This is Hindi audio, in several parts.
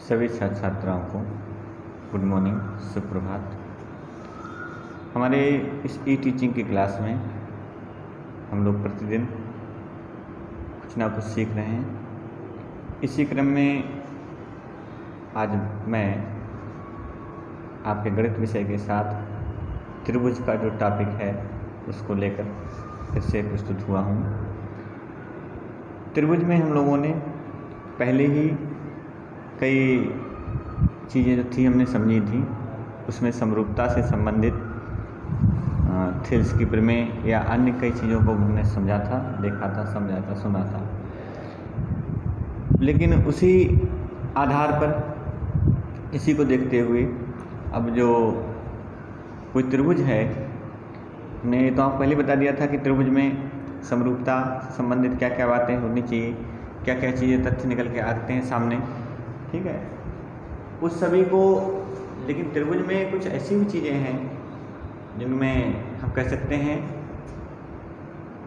सभी छात्राओं को गुड मॉर्निंग, सुप्रभात। हमारे इस ई टीचिंग की क्लास में हम लोग प्रतिदिन कुछ ना कुछ सीख रहे हैं। इसी क्रम में आज मैं आपके गणित विषय के साथ त्रिभुज का जो टॉपिक है उसको लेकर फिर से प्रस्तुत हुआ हूँ। त्रिभुज में हम लोगों ने पहले ही कई चीज़ें जो थी हमने समझी थी, उसमें समरूपता से संबंधित थेल्स की प्रमेय या अन्य कई चीज़ों को हमने समझा था, देखा था, समझा था, सुना था। लेकिन उसी आधार पर इसी को देखते हुए अब जो कोई त्रिभुज है, मैंने तो आपको पहले बता दिया था कि त्रिभुज में समरूपता से संबंधित क्या क्या बातें होनी चाहिए, क्या क्या चीज़ें तथ्य निकल के आते हैं सामने, ठीक है। उस सभी को, लेकिन त्रिभुज में कुछ ऐसी भी चीज़ें हैं जिनमें हम कह सकते हैं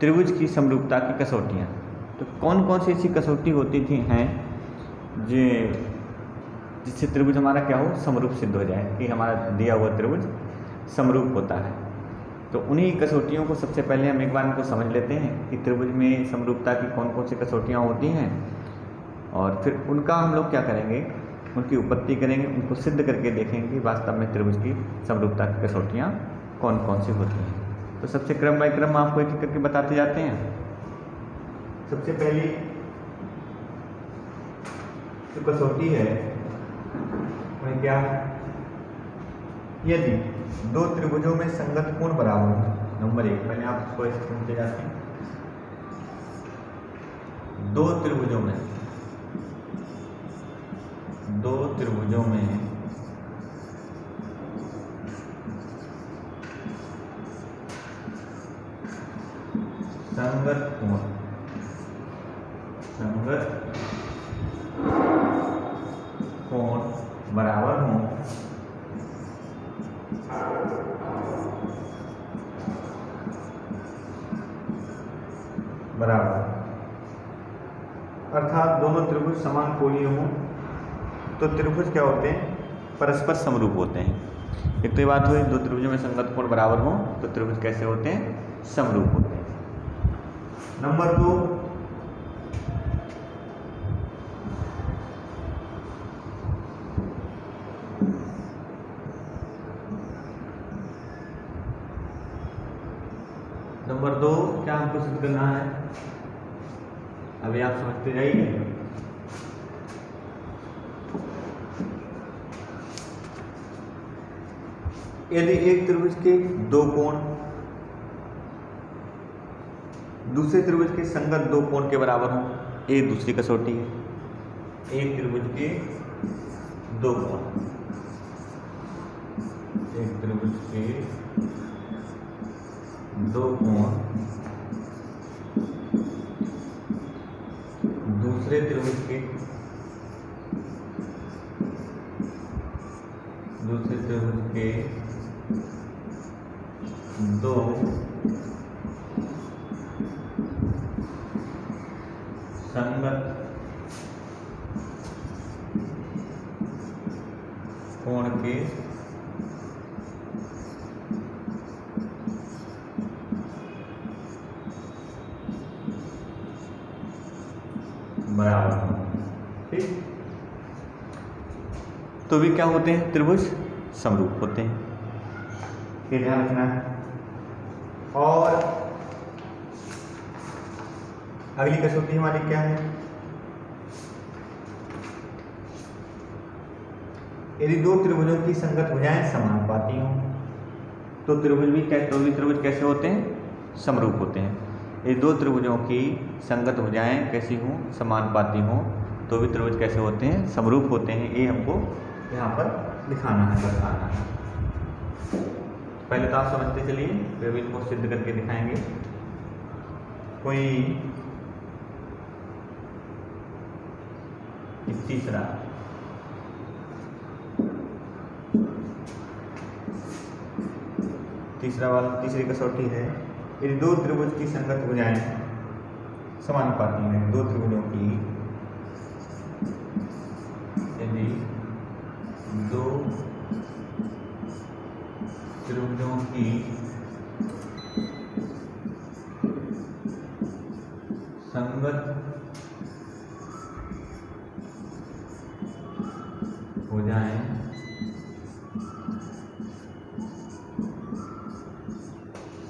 त्रिभुज की समरूपता की कसौटियाँ। तो कौन कौन सी ऐसी कसौटी होती थी हैं जिससे त्रिभुज हमारा क्या हो, समरूप सिद्ध हो जाए कि हमारा दिया हुआ त्रिभुज समरूप होता है। तो उन्हीं कसौटियों को सबसे पहले हम एक बार इनको समझ लेते हैं कि त्रिभुज में समरूपता की कौन कौन सी कसौटियाँ होती हैं, और फिर उनका हम लोग क्या करेंगे, उनकी उत्पत्ति करेंगे, उनको सिद्ध करके देखेंगे कि वास्तव में त्रिभुज की समरूपता की कसौटियाँ कौन कौन सी होती हैं। तो सबसे क्रम बाय क्रम आपको एक एक करके बताते जाते हैं। सबसे पहली जो कसौटी है वह क्या है, यदि दो त्रिभुजों में संगत कोण बराबर हो। नंबर एक, पहले आप इसको ऐसे समझते जाते हैं। दो त्रिभुजों में संगत कोण बराबर हो, अर्थात दोनों त्रिभुज समान कोणीय हों तो त्रिभुज क्या होते हैं, परस्पर समरूप होते हैं। एक तो ये बात हुई, दो त्रिभुजों में संगत कोण बराबर हों तो त्रिभुज कैसे होते हैं, समरूप होते हैं। नंबर दो, क्या हमको सिद्ध करना है, अभी आप समझते जाइए। यदि एक त्रिभुज के दो कोण दूसरे त्रिभुज के संगत दो कोण के बराबर हों, एक दूसरी कसौटी है। एक त्रिभुज के दो कोण, एक त्रिभुज के दो कोण दूसरे त्रिभुज के दो संगत कोण के बराबर, ठीक। तो भी क्या होते हैं, त्रिभुज समरूप होते हैं, ये ध्यान रखना है। और अगली कसौटी हमारी क्या है, यदि दो त्रिभुजों की संगत भुजाएं समानुपाती हों तो त्रिभुज कैसे होते हैं, समरूप होते हैं। यदि दो त्रिभुजों की संगत भुजाएं कैसी हों, समानुपाती हों, तो भी त्रिभुज कैसे होते हैं, समरूप होते हैं। ये हमको यहाँ पर दिखाना है, बताना है। पहले तो आप समझते चलिए, फिर इनको सिद्ध करके दिखाएंगे। कोई तीसरी कसौटी है, यदि दो त्रिभुज की संगत भुजाएं समानुपाती हैं, दो त्रिभुजों की यदि दो त्रिभुजों की संगत भुजाएं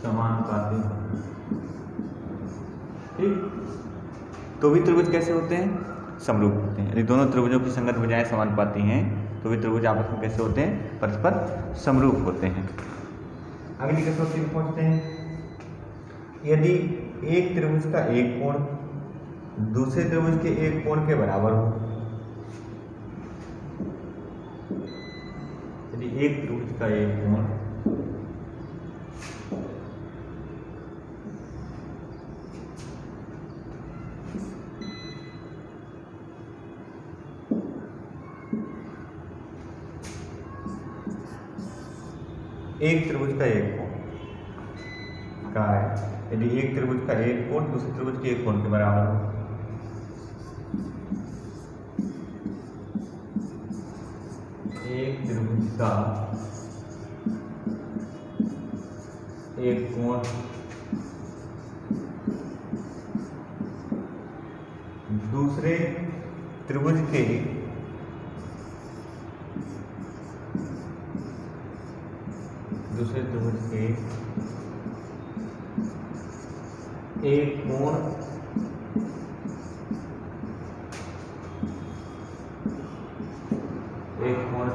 समानुपाती हों। ठीक, तो भी त्रिभुज कैसे होते हैं? समरूप होते हैं। यदि दोनों त्रिभुजों की संगत भुजाएं समानुपाती हैं तो भी त्रिभुज आपस में कैसे होते हैं? परस्पर समरूप होते हैं। अगली कसौटी में पहुंचते हैं। यदि एक त्रिभुज का एक कोण दूसरे त्रिभुज के एक कोण के बराबर हो, यदि एक त्रिभुज का एक कोण एक त्रिभुज का एक कोण का है, यदि एक त्रिभुज का एक कोण दूसरे त्रिभुज के एक कोण के बराबर हो, एक त्रिभुज का एक कोण दूसरे त्रिभुज के एक कोण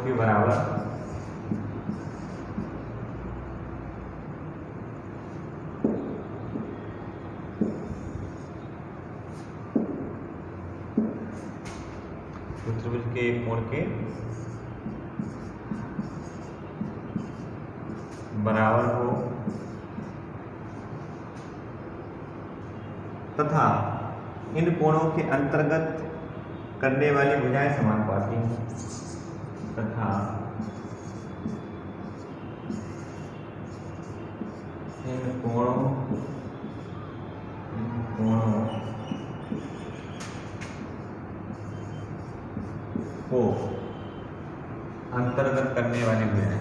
के बराबर त्रिभुज के एक कोण के बराबर हो तथा इन कोणों के अंतर्गत करने वाली भुजाएं समानुपाती हैं तथा इन कोणों को अंतर्गत करने वाली भुजाएं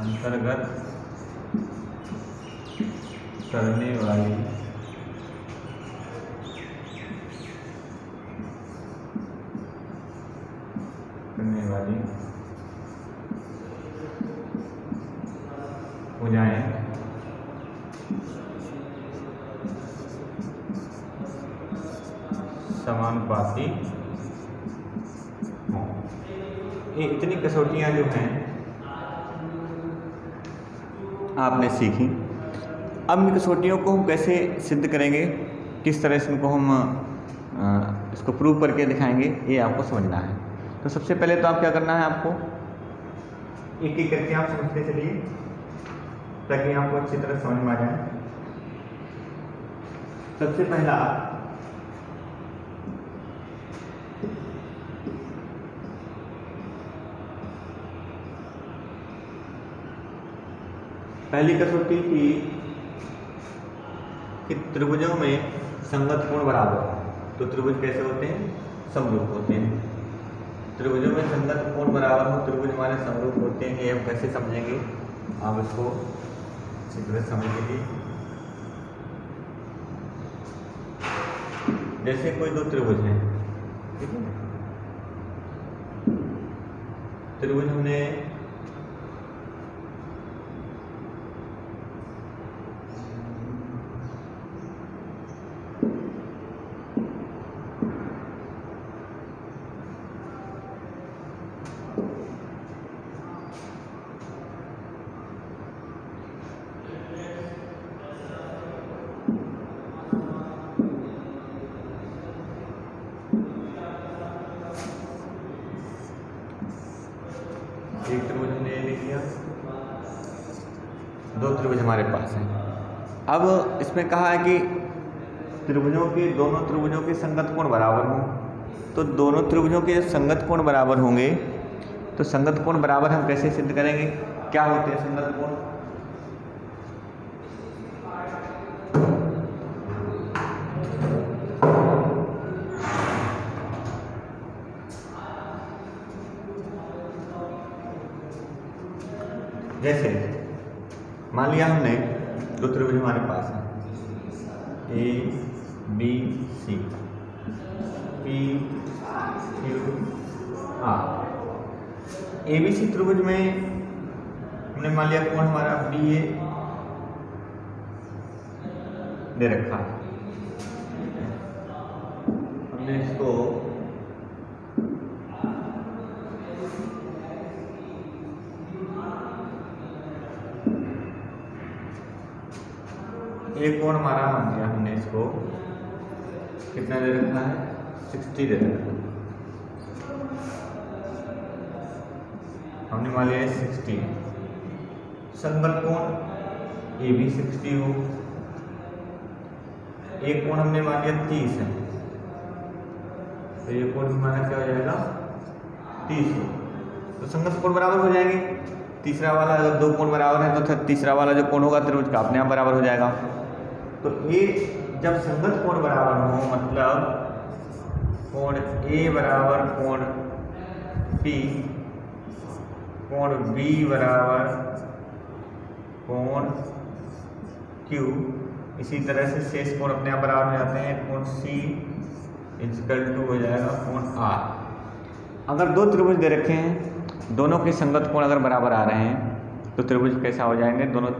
अंतर्गत करने वाली भुजाएं समानुपाती हों। ये इतनी कसौटियां जो हैं आपने सीखी। अब इन कसौटियों को हम कैसे सिद्ध करेंगे, किस तरह से इनको हम इसको प्रूव करके दिखाएंगे, ये आपको समझना है। तो सबसे पहले तो आप क्या करना है, आपको एक एक करके आप समझते चलिए ताकि आपको अच्छी तरह समझ में आ जाए। सबसे पहला पहली कसौटी थी कि त्रिभुजों में संगत कोण बराबर हो। तो त्रिभुज कैसे होते हैं? समरूप होते हैं। त्रिभुजों में संगत कोण बराबर हो, त्रिभुज हमारे समरूप होते हैं। ये हम कैसे समझेंगे, आप इसको अच्छी तरह समझ लीजिए। जैसे कोई दो त्रिभुज हैं, ठीक है, त्रिभुज हमने एक त्रिभुज हमने ले लिया, दो त्रिभुज हमारे पास हैं। अब इसमें कहा है कि त्रिभुजों के दोनों त्रिभुजों के संगत कोण बराबर हों। तो दोनों त्रिभुजों के संगत कोण बराबर होंगे तो संगत कोण बराबर हम कैसे सिद्ध करेंगे? क्या होते हैं संगत कोण? जैसे मान लिया हमने दो त्रिभुज हमारे पास है A B C P Q R. A B C त्रिभुज में हमने मान लिया कोण हमारा बी ए दे रखा है। हमने इसको एक कोण हमारा मान लिया हमने इसको कितना दे रखा है 60 दे रखा है। हमने मान लिया 60 संगत कोण ए भी 60 हो। एक कोण हमने मान लिया 30 है तो ये कोण हमारा क्या हो जाएगा 30 हो। तो संगत कोण बराबर हो जाएंगे। तीसरा वाला अगर दो कोण बराबर है तो तीसरा वाला जो कोण होगा त्रिभुज का अपने आप बराबर हो जाएगा। तो ये जब संगत कोण बराबर हो मतलब कोण ए बराबर कोण P, कोण B बराबर कोण Q, इसी तरह से शेष कोण अपने आप बराबर हो जाते हैं। कोण C = हो जाएगा कोण R। अगर दो त्रिभुज दे रखे हैं दोनों के संगत कोण अगर बराबर आ रहे हैं तो त्रिभुज कैसा हो जाएंगे, दोनों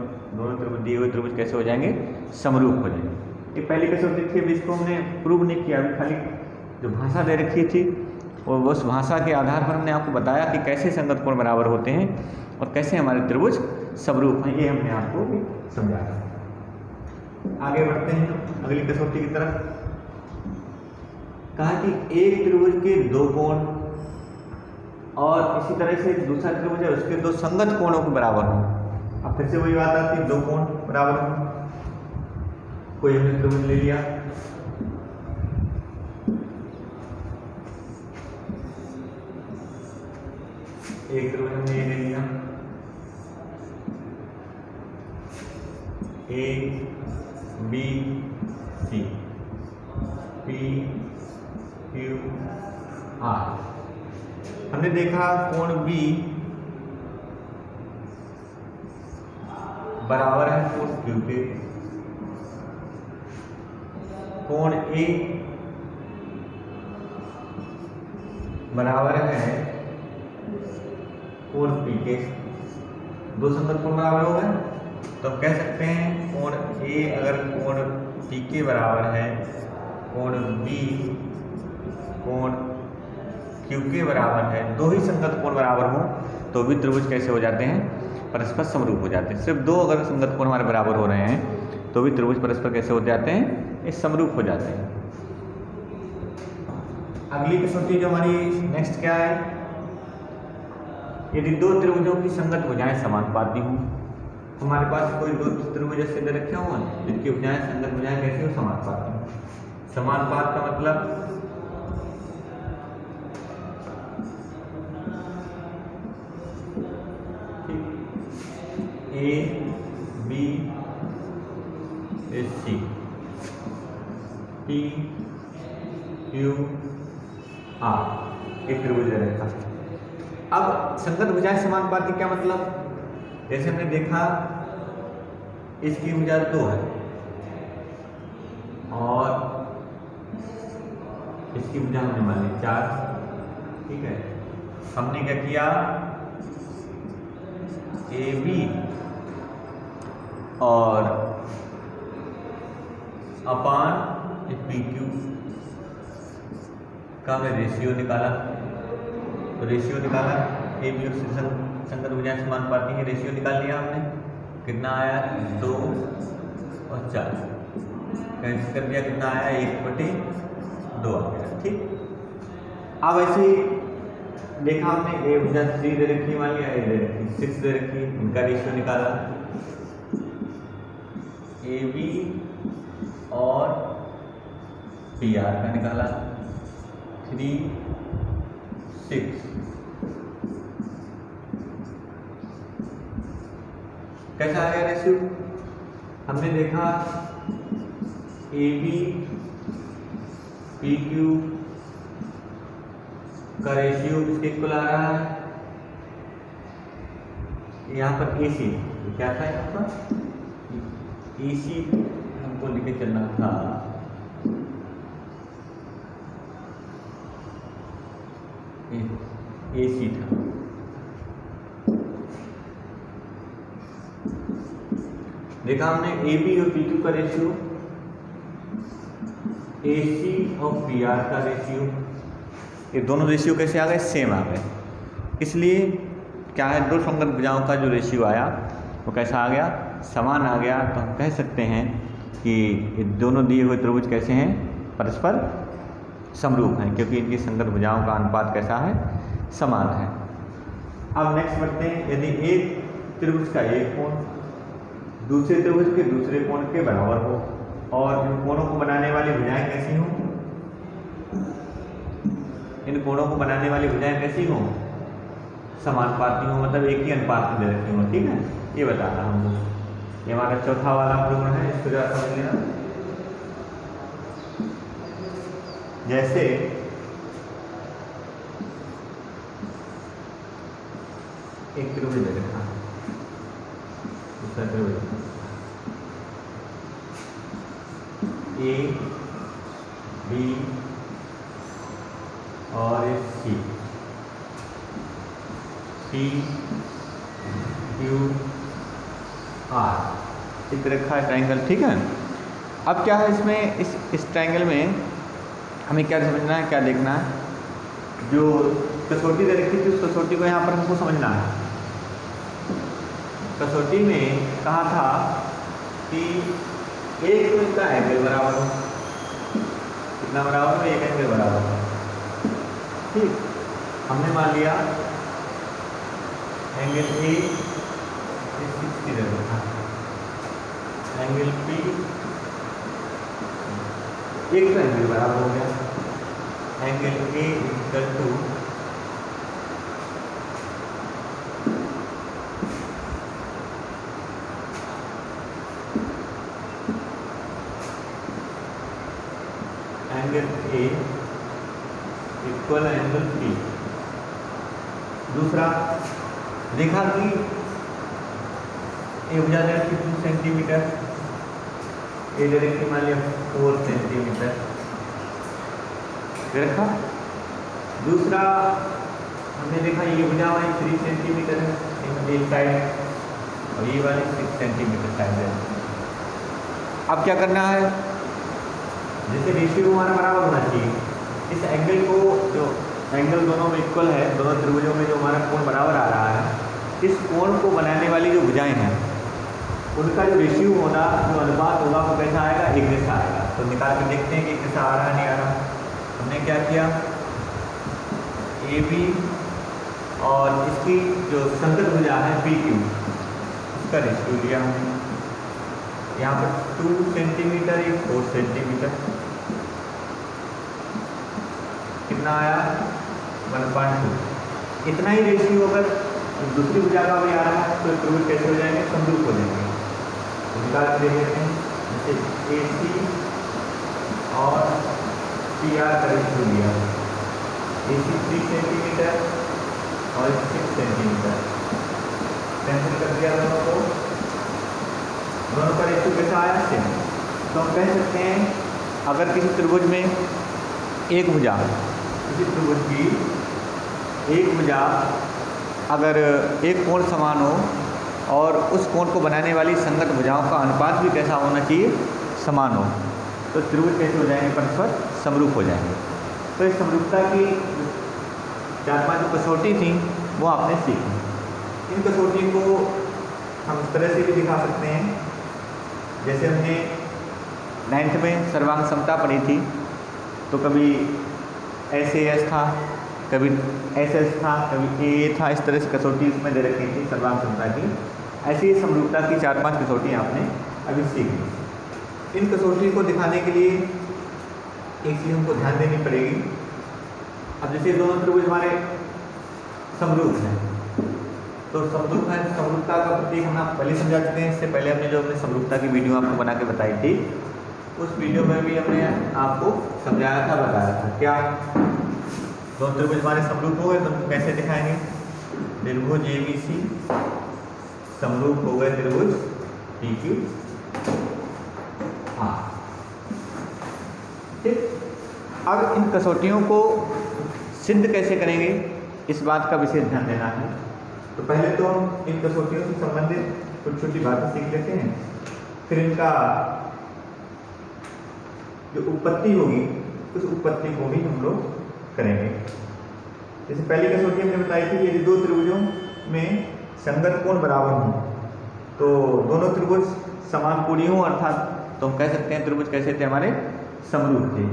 त्रिभुज दिए हुए त्रिभुज कैसे हो जाएंगे, समरूप हो जाएंगे। ये पहली कसौटी थी, अभी इसको हमने प्रूव नहीं किया, अभी खाली जो भाषा दे रखी थी और उस भाषा के आधार पर हमने आपको बताया कि कैसे संगत कोण बराबर होते हैं और कैसे हमारे त्रिभुज समरूप हैं, ये हमने आपको समझाया। आगे बढ़ते हैं अगली कसौटी की तरफ। कहा कि एक त्रिभुज के दो कोण और इसी तरह से दूसरा त्रिभुज है उसके दो संगत कोणों के बराबर हो। अब फिर से वही बात आती है, दो कोण बराबर हो। कोई हमने त्रिभुज ले लिया एक त्रिभुज हमने ये ले लिया A B C P Q R. हमने देखा कोण B बराबर है कोण Q के, कोण A बराबर है कोण P के। दो संगत कोण बराबर हो गए तो हम कह सकते हैं कोण A अगर कोण P के बराबर है, कोण B कोण Q के बराबर है, दो ही संगत कोण बराबर हो तो भी त्रिभुज कैसे हो जाते हैं, परस्पर समरूप हो जाते हैं। सिर्फ दो अगर संगत कोण हमारे बराबर हो रहे हैं तो भी त्रिभुज परस्पर कैसे हो जाते हैं, ये समरूप हो जाते हैं। अगली कसौटी जो हमारी नेक्स्ट क्या है, यदि दो त्रिभुजों की संगत भुजाएं समानुपाती हों। हमारे पास कोई दो त्रिभुज ऐसे दे रखे हों जिनकी भुजाएं संगत भुजाएं कैसे हो, समानुपाती हों। समानुपात का मतलब A B C P Q R एक त्रिभुज दे रखा। अब संगत भुजाएं समानुपाती क्या मतलब, जैसे हमने देखा इसकी भुजा 2 है और इसकी भुजा हमने मान ली 4, ठीक है। हमने क्या किया, ए बी और अपान पी क्यू का हमने रेशियो निकाला। तो रेशियो निकाला ए बी और संगत भुजाएं समानुपाती है, रेशियो निकाल लिया हमने, कितना आया 2 और 4, कैंसिल कर दिया, कितना आया 1/2 आ गया, ठीक। अब ऐसे देखा हमने ए भुजा 3 दे रखी, मान लिया ए दे रखी 6 दे रखी, इनका रेशियो निकाला ए बी और पी आर का निकाला 3 6। कैसा आ गया रेशियो, हमने देखा ए बी पी क्यू का रेशियो किसके इक्वल आ रहा है, यहाँ पर ए सी क्या था, यहाँ पर ए सी हमको लेके चलना था, ए सी था। देखा हमने ए बी और पी क्यू का रेशियो, ए सी और पी आर का रेशियो, ये दोनों रेशियो कैसे आ गए, सेम आ गए। इसलिए क्या है, दो संगत भुजाओं का जो रेशियो आया वो कैसा आ गया, समान आ गया। तो हम कह सकते हैं कि ये दोनों दिए हुए त्रिभुज कैसे हैं, परस्पर समरूप हैं, क्योंकि इनकी संगत भुजाओं का अनुपात कैसा है, समान है। अब नेक्स्ट बढ़ते हैं, यदि एक त्रिभुज का एक कोण दूसरे त्रिभुज के दूसरे कोण के बराबर हो और इन कोणों को बनाने वाली भुजाएं कैसी हों, इन कोणों को बनाने वाली भुजाएं कैसी हों, समानुपाती हों, मतलब एक ही अनुपात में दे रखी हों। ठीक है, ये बताना हमको। ये हमारा चौथा वाला प्रश्न है, इसको जरा समझ लेना। जैसे एक त्रिभुज दे रखा है, दूसरा त्रिभुज ए बी और सी, सी क्यू आर इस रखा है ट्रायंगल। ठीक है, अब क्या है इसमें, इस ट्रायंगल में हमें क्या समझना है, क्या देखना है, जो कसौटी दे रखी थी उस कसौटी को यहाँ पर हमको समझना है। कसौटी में कहा था कि एक तो इसका एंगल बराबर हो, कितना बराबर हो, एक एंगल बराबर हो। ठीक, हमने मान लिया एंगल ए 60 रखा, एंगल पी एक तो एंगल बराबर हो गया, angle A equal to angle A equal angle P. दूसरा देखा कि ए भुजा दे रखी 2 सेंटीमीटर, ए दे रखी मान लिया 4 सेंटीमीटर रखा। दूसरा हमने देखा ये भुजा वाली 3 सेंटीमीटर है एक साइड और ये वाली 6 सेंटीमीटर साइड है। अब क्या करना है, जैसे रेशियो हमारा बराबर होना चाहिए, इस एंगल को, जो एंगल दोनों में इक्वल है, दोनों त्रिभुजों में जो हमारा कोण बराबर आ रहा है, इस कोण को बनाने वाली जो भुजाएं हैं उनका जो रेशियो होना, जो अनुपात होगा वो कैसा आएगा, एक जैसा आएगा। तो निकाल के देखते हैं कि एक जैसा आ रहा है नहीं आ रहा। हमने क्या किया, ए बी और इसकी जो संगत भुजा है पी क्यू, उसका रेशियो लिया हमने। यहाँ पर 2 सेंटीमीटर, ये 4 सेंटीमीटर, कितना आया 1.2। इतना ही रेशियो अगर दूसरी भुजा का भी आ रहा है तो त्रिभुज कैसे हो जाएंगे, समरूप हो जाएंगे। निकाल के देख लेते हैं, जैसे ए सी और पी आर का रेशियो लिया, ए सी 3 सेंटीमीटर और 6 सेंटीमीटर, कैंसिल कर दिया दोनों को, दोनों का रेशियो कैसा आया, सेम। तो हम कह सकते हैं अगर किसी त्रिभुज में एक भुजा, किसी त्रिभुज की एक भुजा अगर एक कोण समान हो और उस कोण को बनाने वाली संगत भुजाओं का अनुपात भी कैसा होना चाहिए, समान हो, तो त्रिभुज कैसे हो जाएंगे, परस्पर समरूप हो जाएंगे। तो इस समरूपता की 4-5 जो कसौटी थी वो आपने सीखी। इन कसौटी को हम इस तरह से भी दिखा सकते हैं, जैसे हमने 9th में सर्वांग समता पढ़ी थी, तो कभी SAS था, कभी SS था, कभी AA था, इस तरह से कसौटी उसमें दे रखी थी सर्वांग समता की। ऐसी ही समरूपता की 4-5 कसौटियाँ आपने अभी सीख ली। इन कसौटी को दिखाने के लिए एक चीज़ हमको ध्यान देनी पड़ेगी। अब जैसे दोनों त्रिभुज हमारे समरूप हैं, तो समरूप है, समरूपता का प्रतीक हम आप पहले समझा चुके हैं। इससे पहले हमने जो अपने समरूपता की वीडियो आपको बना के बताई थी, उस वीडियो में भी हमने आपको समझाया था, बताया था क्या, दोनों त्रिभुज हमारे समरूप हो गए तो कैसे दिखाएंगे, त्रिभुज ABC समरूप हो गए त्रिभुज PQ R। ठीक, अब इन कसौटियों को सिद्ध कैसे करेंगे इस बात का विशेष ध्यान देना है। तो पहले तो हम इन कसौटियों से संबंधित कुछ छोटी बातें सीख लेते हैं, फिर इनका जो उत्पत्ति होगी उस उत्पत्ति को भी हम लोग करेंगे। जैसे पहली कसौटी हमने बताई थी, यदि दो त्रिभुजों में संगत कोण बराबर हों तो दोनों त्रिभुज समान कोणीय हों, अर्थात तो हम कह सकते हैं त्रिभुज कैसे थे, हमारे समरूप थे।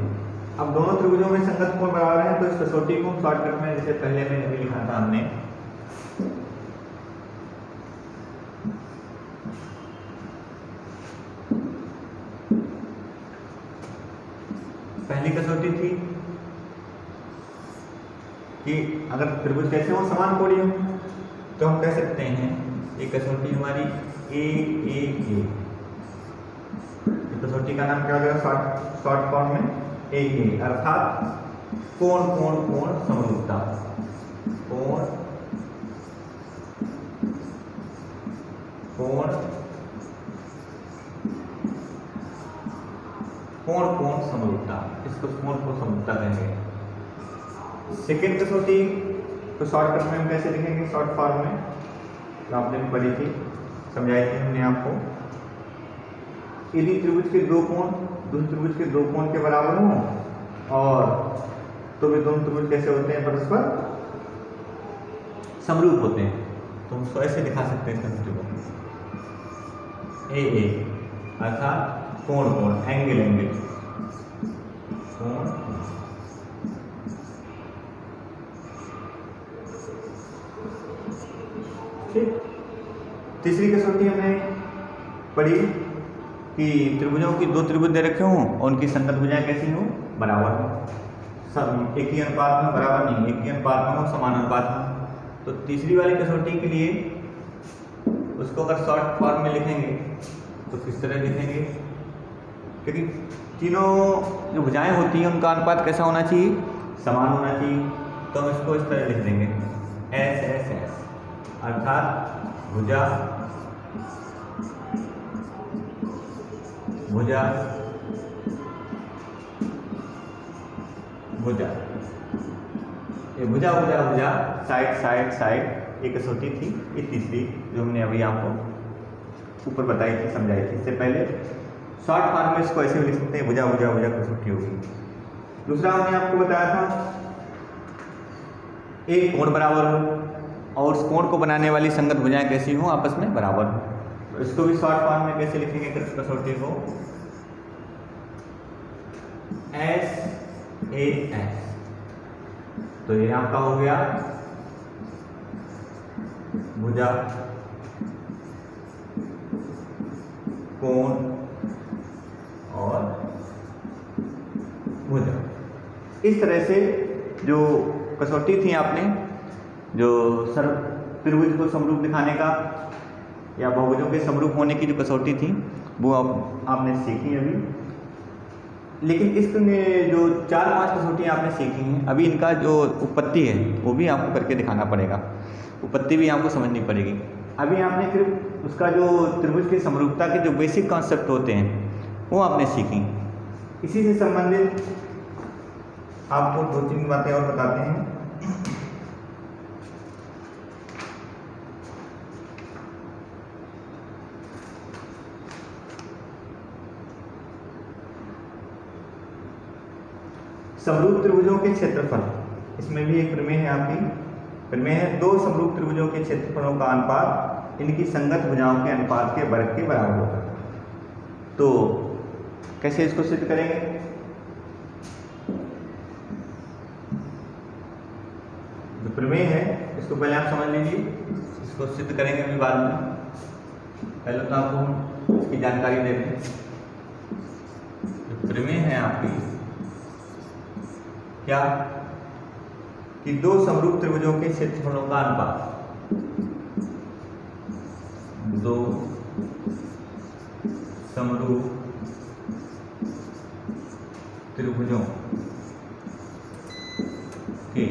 अब दोनों त्रिभुजों में संगत कोण बराबर है तो इस कसौटी को शॉर्टकट में जैसे पहले में अभी लिखा था हमने, पहली कसौटी थी कि अगर त्रिभुज कैसे हो, समान कोणीय हो, तो हम कह सकते हैं ये कसौटी हमारी ए कसौटी का नाम क्या हो जाएगा शॉर्ट फॉर्म में ए, अर्थात कोण कोण कोण समरूपता, कोण कोण कोण कोण समरूपता, इसको कोण को समरूपता कहेंगे। सेकेंड कसौटी तो शॉर्टकट में हम कैसे लिखेंगे, शॉर्ट फॉर्म में, तो आपने भी पढ़ी थी, समझाई थी हमने आपको। यदि त्रिभुज के दो कोण दूसरे त्रिभुज के दो कोण के बराबर हों और तो वे दोनों त्रिभुज कैसे होते हैं, परस्पर समरूप होते हैं, तो हम उसको ऐसे दिखा सकते हैं कसौटी को ए, अर्थात कोण कोण, एंगल कोण। ठीक, तीसरी कसौटी हमने पढ़ी कि त्रिभुजों की दो त्रिभुज दे रखे हों और उनकी संगत भुजाएं कैसी हों, बराबर हो, सब एक ही अनुपात में, बराबर नहीं, एक ही अनुपात में हो, समान अनुपात में। तो तीसरी वाली कसौटी के लिए उसको अगर शॉर्ट फॉर्म में लिखेंगे तो किस तरह लिखेंगे, क्योंकि तीनों जो भुजाएं होती हैं उनका अनुपात कैसा होना चाहिए, समान होना चाहिए, तो हम इसको इस तरह लिख देंगे S, अर्थात भुजा भुजा भुजा, ये भुजा भुजा भुजा, साइड साइड साइड, एक कसौटी थी। ये तीसरी जो हमने अभी आपको ऊपर बताई थी, समझाई थी इससे पहले, शॉर्ट फॉर्म में इसको ऐसे भी लिख सकते हैं, भुजा भुजा भुजा कसौटी होगी। दूसरा हमने आपको बताया था एक कोण बराबर हो और उस कोण को बनाने वाली संगत भुजाएं कैसी हो, आपस में बराबर हो, तो इसको भी शॉर्ट फॉर्म में कैसे लिखेंगे कसौटी को, S, तो ये आपका हो गया भुजा कोण और भुजा। इस तरह से जो कसौटी थी आपने, जो त्रिभुज को समरूप दिखाने का या बहुभुजों के समरूप होने की जो कसौटी थी वो आपने सीखी अभी। लेकिन इसमें जो 4-5 कसौटियाँ आपने सीखी हैं, अभी इनका जो उत्पत्ति है वो भी आपको करके दिखाना पड़ेगा, उत्पत्ति भी आपको समझनी पड़ेगी। अभी आपने सिर्फ उसका जो त्रिभुज की समरूपता के जो बेसिक कॉन्सेप्ट होते हैं वो आपने सीखी। इसी से संबंधित आपको 2-3 बातें और बताते हैं। समरूप त्रिभुजों के क्षेत्रफल, इसमें भी एक प्रमेय है आपकी, प्रमेय है दो समरूप त्रिभुजों के क्षेत्रफलों का अनुपात इनकी संगत भुजाओं के अनुपात के वर्ग के बराबर होगा। तो कैसे इसको सिद्ध करेंगे, जो प्रमेय है इसको पहले आप समझ लीजिए, इसको सिद्ध करेंगे अभी बाद में, पहले तो आपको हम इसकी जानकारी देते हैं। जो प्रमेय है आपकी क्या, कि दो समरूप त्रिभुजों के क्षेत्रफलों का अनुपात, दो समरूप त्रिभुजों के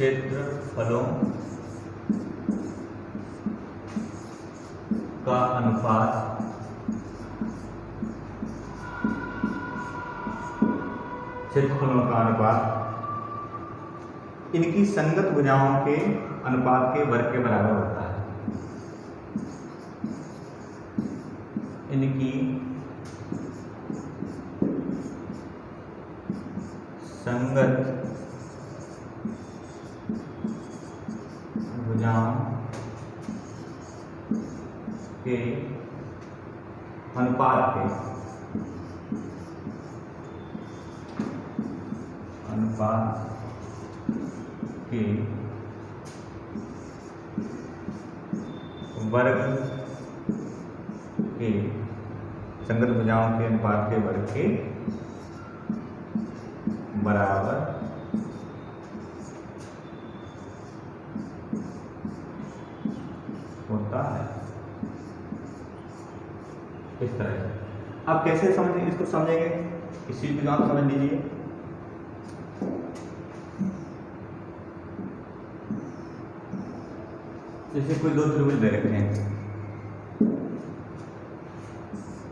क्षेत्रफलों का अनुपात इनकी संगत भुजाओं के अनुपात के वर्ग के बराबर होता है। इनकी संगत भुजाओं के अनुपात के वर्ग के संगत भुजाओं के अनुपात के वर्ग के बराबर होता है। इस तरह से आप कैसे समझेंगे, इसको समझेंगे, इस चीज को आप समझ लीजिए। जैसे कोई दो त्रिभुज दे रखे हैं,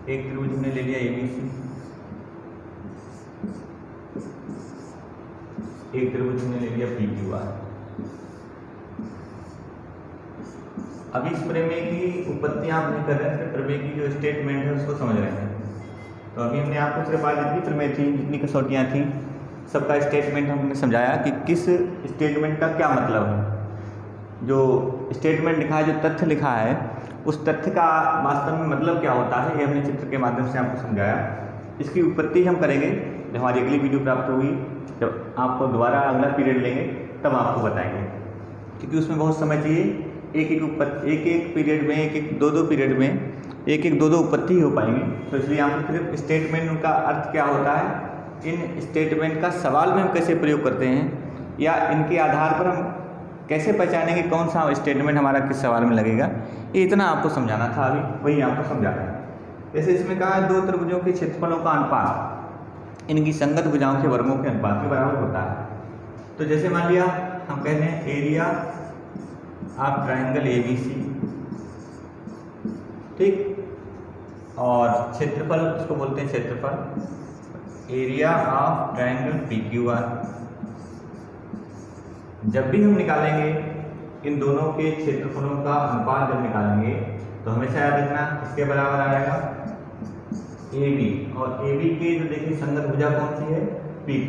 एक त्रिभुज हमने ले लिया ABC, एक त्रिभुज हमने ले लिया PQR। अभी इस प्रमेय की उत्पत्ति आप नहीं कर रहे हैं, प्रमेय की जो स्टेटमेंट है उसको समझ रहे हैं। तो अभी हमने आपको सिर्फ आज जितनी प्रमेय थी, जितनी कसौटियाँ थी, सबका स्टेटमेंट हमने समझाया कि किस स्टेटमेंट का क्या मतलब है। जो स्टेटमेंट लिखा है, जो तथ्य लिखा है, उस तथ्य का वास्तव में मतलब क्या होता है, ये हमने चित्र के माध्यम से आपको समझाया। इसकी उत्पत्ति हम करेंगे जब हमारी अगली वीडियो प्राप्त होगी, जब आपको दोबारा अगला पीरियड लेंगे तब आपको बताएंगे, क्योंकि उसमें बहुत समय चाहिए। एक एक पीरियड में, एक दो पीरियड में एक दो उत्पत्ति हो पाएंगे। तो इसलिए आपको सिर्फ स्टेटमेंट का अर्थ क्या होता है, इन स्टेटमेंट का सवाल में हम कैसे प्रयोग करते हैं, या इनके आधार पर हम कैसे पहचानेंगे कौन सा स्टेटमेंट हमारा किस सवाल में लगेगा, ये इतना आपको समझाना था। अभी वही आपको समझाना है। जैसे इसमें कहा है, दो त्रिभुजों के क्षेत्रफलों का अनुपात इनकी संगत भुजाओं के वर्गों के अनुपात के बराबर होता है। तो जैसे मान लिया हम कहते हैं एरिया ऑफ ट्राइंगल ABC, ठीक, और क्षेत्रफल इसको बोलते हैं क्षेत्रफल एरिया ऑफ ट्राइंगल PQR। जब भी हम निकालेंगे इन दोनों के क्षेत्रफलों का अनुपात, जब निकालेंगे तो हमेशा याद रखना इसके बराबर आएगा AB, और AB के जो देखिए संगत भुजा कौन सी है, PQ,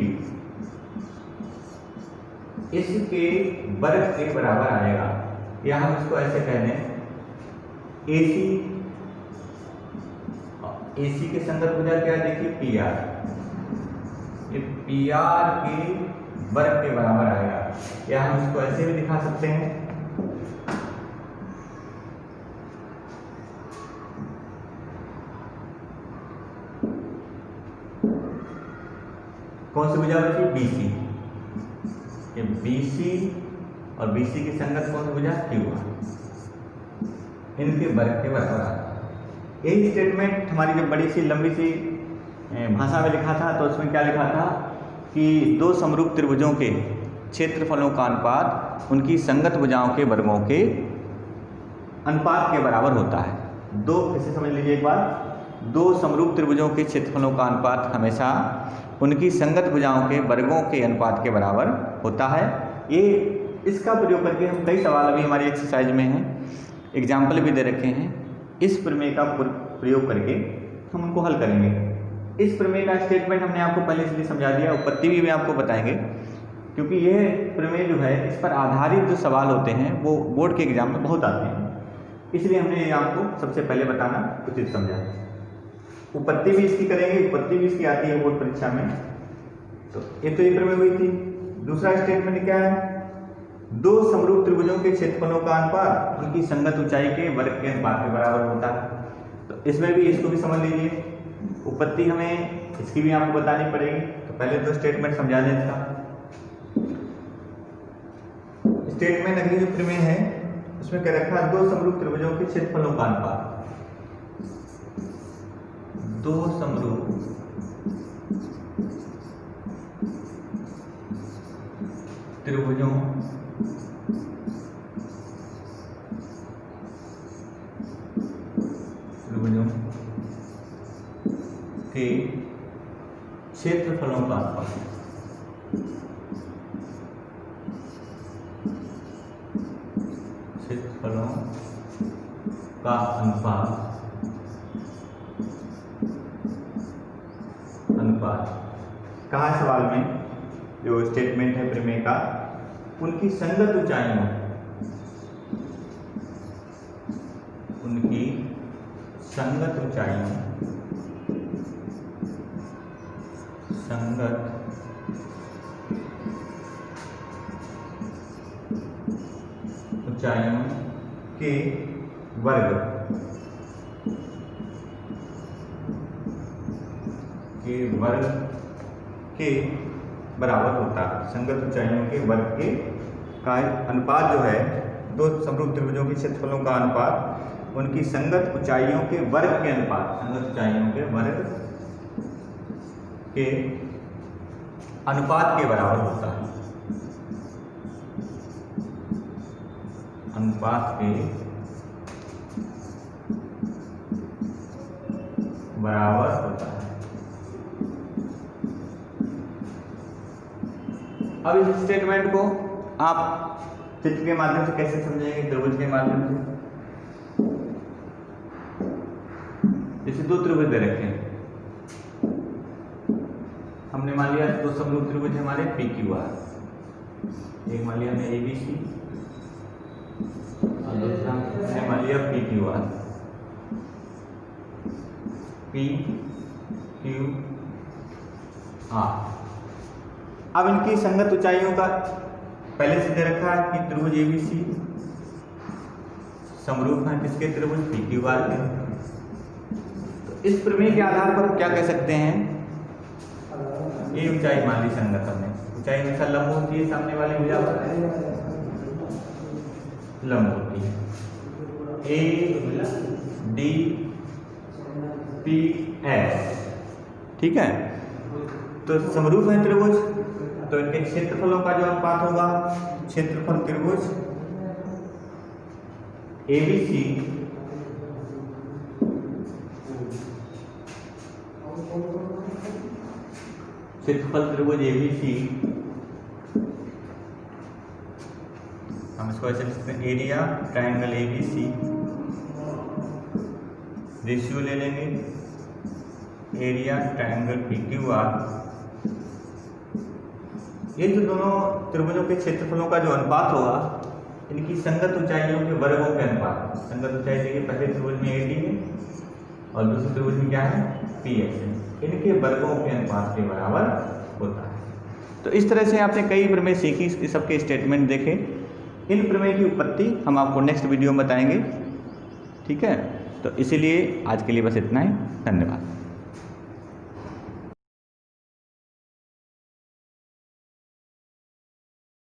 इसके वर्ग के बराबर आएगा। या हम इसको ऐसे कह दें AC के संगत भुजा क्या है, देखिए PR, ये PR के वर्ग के बराबर आएगा। या हम इसको ऐसे भी दिखा सकते हैं, कौन सी भुजा बची, BC, ये BC और BC की संगत कौन सी भुजा, QR, इनके वर्ग के बराबर आता है। यही स्टेटमेंट हमारी जब बड़ी सी लंबी सी भाषा में लिखा था, तो उसमें क्या लिखा था कि दो समरूप त्रिभुजों के क्षेत्रफलों का अनुपात उनकी संगत भुजाओं के वर्गों के अनुपात के बराबर होता है। दो, कैसे समझ लीजिए एक बार, दो समरूप त्रिभुजों के क्षेत्रफलों का अनुपात हमेशा उनकी संगत भुजाओं के वर्गों के अनुपात के बराबर होता है। ये इसका प्रयोग करके हम कई सवाल अभी हमारी एक्सरसाइज में हैं, एग्जाम्पल भी दे रखे हैं। इस प्रमेय का प्रयोग करके हम उनको हल करेंगे। इस प्रमेय का स्टेटमेंट हमने आपको पहले से समझा दिया, उत्पत्ति भी आपको बताएंगे, क्योंकि यह प्रमेय जो है इस पर आधारित जो सवाल होते हैं वो बोर्ड के एग्जाम में बहुत आते हैं, इसलिए हमने ये आपको सबसे पहले बताना उचित समझा। उत्पत्ति भी इसकी करेंगे, उत्पत्ति भी इसकी आती है बोर्ड परीक्षा में। तो ये प्रमेय हुई थी। दूसरा स्टेटमेंट क्या है, दो समरूप त्रिभुजों के क्षेत्रफलों का अनुपात उनकी संगत ऊंचाई के वर्ग के अनुपात के बराबर होता है। तो इसमें भी इसको भी समझ लीजिए। उत्पत्ति हमें इसकी भी आपको बतानी पड़ेगी, तो पहले दो स्टेटमेंट समझा दें इसका। स्टेटमेंट अगली जो प्रमेय है उसमें क्या रखा है, दो समरूप त्रिभुजों के क्षेत्रफलों का अनुपात, दो समरूप त्रिभुजों के क्षेत्रफलों का अनुपात, क्षेत्रफलों का अनुपात कहा है सवाल में, जो स्टेटमेंट है प्रमेय का, उनकी संगत ऊंचाइयों, उनकी संगत ऊंचाइयों, संगत ऊंचाइयों के वर्ग के बराबर होता है। संगत ऊंचाइयों के वर्ग के का अनुपात जो है, दो समरूप त्रिभुजों के क्षेत्रफलों का अनुपात उनकी संगत ऊंचाइयों के वर्ग के अनुपात, संगत ऊंचाइयों के वर्ग के अनुपात के बराबर होता है, अनुपात के बराबर होता है। अब इस स्टेटमेंट को आप चित्र के माध्यम से कैसे समझेंगे? त्रिभुज के माध्यम से। जैसे दो त्रिभुज दे रखे हैं, हमने मान लिया दो समरूप त्रिभुज हमारे पी क्यू आर, एक मान लिया हमने ए बी सी और दूसरा हमने मान लिया P Q are, P Q are. अब इनकी संगत ऊंचाइयों का पहले से दे रखा है कि त्रिभुज ए बी सी समरूप है किसके? त्रिभुज पी क्यू आर के। तो इस प्रमेय के आधार पर क्या कह सकते हैं? ये ऊंचाई मान ली संगत, हमने ऊंचाई हमेशा लंब होती है, सामने वाली भुजा लंब होती है। ए डी पी एस, ठीक है। तो समरूप है त्रिभुज, तो इनके क्षेत्रफलों का जो अनुपात होगा, क्षेत्रफल त्रिभुज एबीसी क्षेत्रफल त्रिभुज एबीसी, हम इसको ऐसे लिखते हैं एरिया ट्रायंगल एबीसी, रेशियो ले लेंगे एरिया ट्रायंगल पीक्यूआर। ये जो दोनों त्रिभुजों के क्षेत्रफलों का जो अनुपात होगा, इनकी संगत ऊंचाइयों के वर्गों के अनुपात, संगत ऊंचाई देखिए पहले त्रिभुज में एडी है और दूसरे त्रिभुज में क्या है? पी एस है, इनके वर्गों के अनुपात के बराबर होता है। तो इस तरह से आपने कई प्रमेय सीखी, इस सबके स्टेटमेंट देखे। इन प्रमेय की उत्पत्ति हम आपको नेक्स्ट वीडियो में बताएंगे, ठीक है। तो इसीलिए आज के लिए बस इतना ही, धन्यवाद।